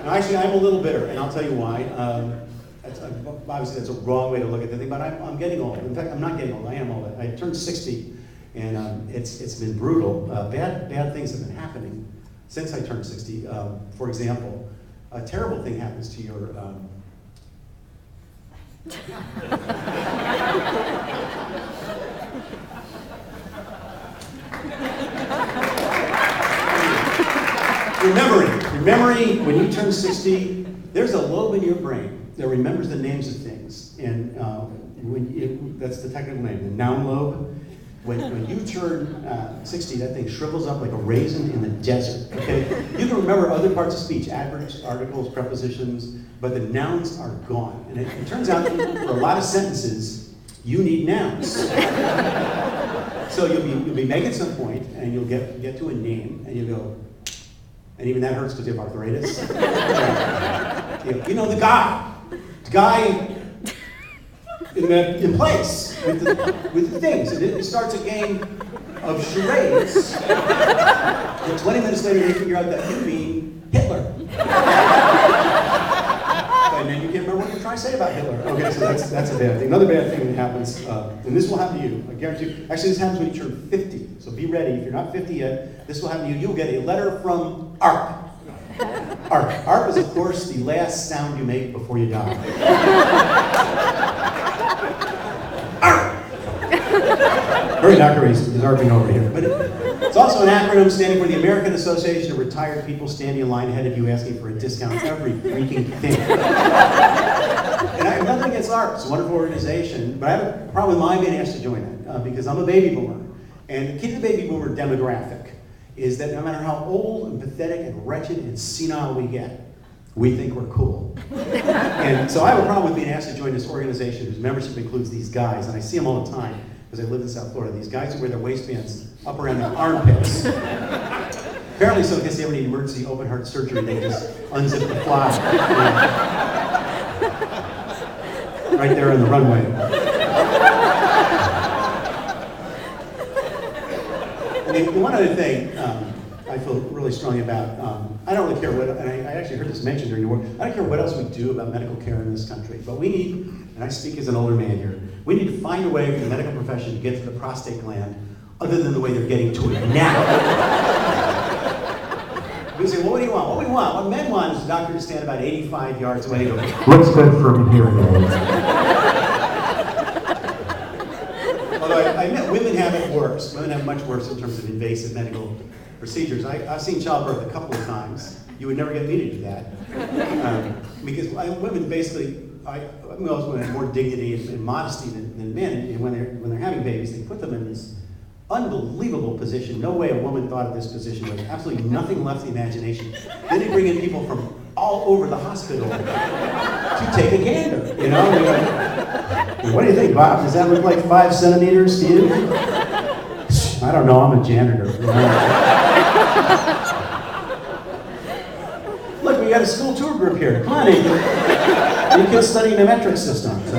No, actually, I'm a little bitter, and I'll tell you why. Obviously, that's a wrong way to look at the thing, but I'm getting old. In fact, I'm not getting old. I am old. I turned 60, and it's been brutal. Bad things have been happening since I turned 60. For example, a terrible thing happens to your Memory, when you turn 60, there's a lobe in your brain that remembers the names of things. And that's the technical name, the noun lobe. When you turn 60, that thing shrivels up like a raisin in the desert. Okay? You can remember other parts of speech, adverbs, articles, prepositions, but the nouns are gone. And it turns out for a lot of sentences, you need nouns. So you'll be making some point, and you'll get to a name, and you go, and even that hurts because you have arthritis. You know, the guy in place with the things. And it starts a game of charades. And 20 minutes later, you figure out that you mean Hitler. And then you can't remember what you're trying to say about Hitler. Okay, so that's a bad thing. Another bad thing that happens, and this will happen to you, I guarantee you. Actually, this happens when you turn 50. So be ready. If you're not 50 yet, this will happen to you. You'll get a letter from ARP. ARP. ARP is, of course, the last sound you make before you die. ARP! Very Dr. Ace is ARPing over here. But it's also an acronym standing for the American Association of Retired People standing in line ahead of you asking for a discount on every freaking thing. And I have nothing against ARP. It's a wonderful organization, but I have a problem with my being asked to join it because I'm a baby boomer. And the key to the baby boomer demographic is that no matter how old and pathetic and wretched and senile we get, we think we're cool. And so I have a problem with being asked to join this organization whose membership includes these guys, and I see them all the time because I live in South Florida. These guys who wear their waistbands up around their armpits. Apparently so in case they ever need emergency open heart surgery, they just unzip the fly. Right there on the runway. And one other thing I feel really strongly about, I don't really care what, and I actually heard this mentioned during the war, I don't care what else we do about medical care in this country, but we need, and I speak as an older man here, we need to find a way for the medical profession to get to the prostate gland other than the way they're getting to it now. We say, well, what do you want? What we want, what men want is the doctor to stand about 85 yards away and go, looks good from here. Although I admit women have it worse. Women have much worse in terms of invasive medical procedures. I've seen childbirth a couple of times. You would never get me to do that. Because women basically, most women have more dignity and modesty than men. And when they're having babies, they put them in this unbelievable position. No way a woman thought of this position with absolutely nothing left to the imagination. Then they bring in people from all over the hospital to take a gander, you know? What do you think, Bob? Does that look like 5 centimeters to you? I don't know, I'm a janitor. You know? Look, we got a school tour group here. Come on, you kids studying the metric system. So.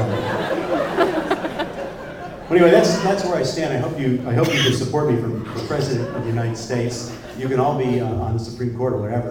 Anyway, that's where I stand. I hope you can support me for President of the United States. You can all be on the Supreme Court or wherever.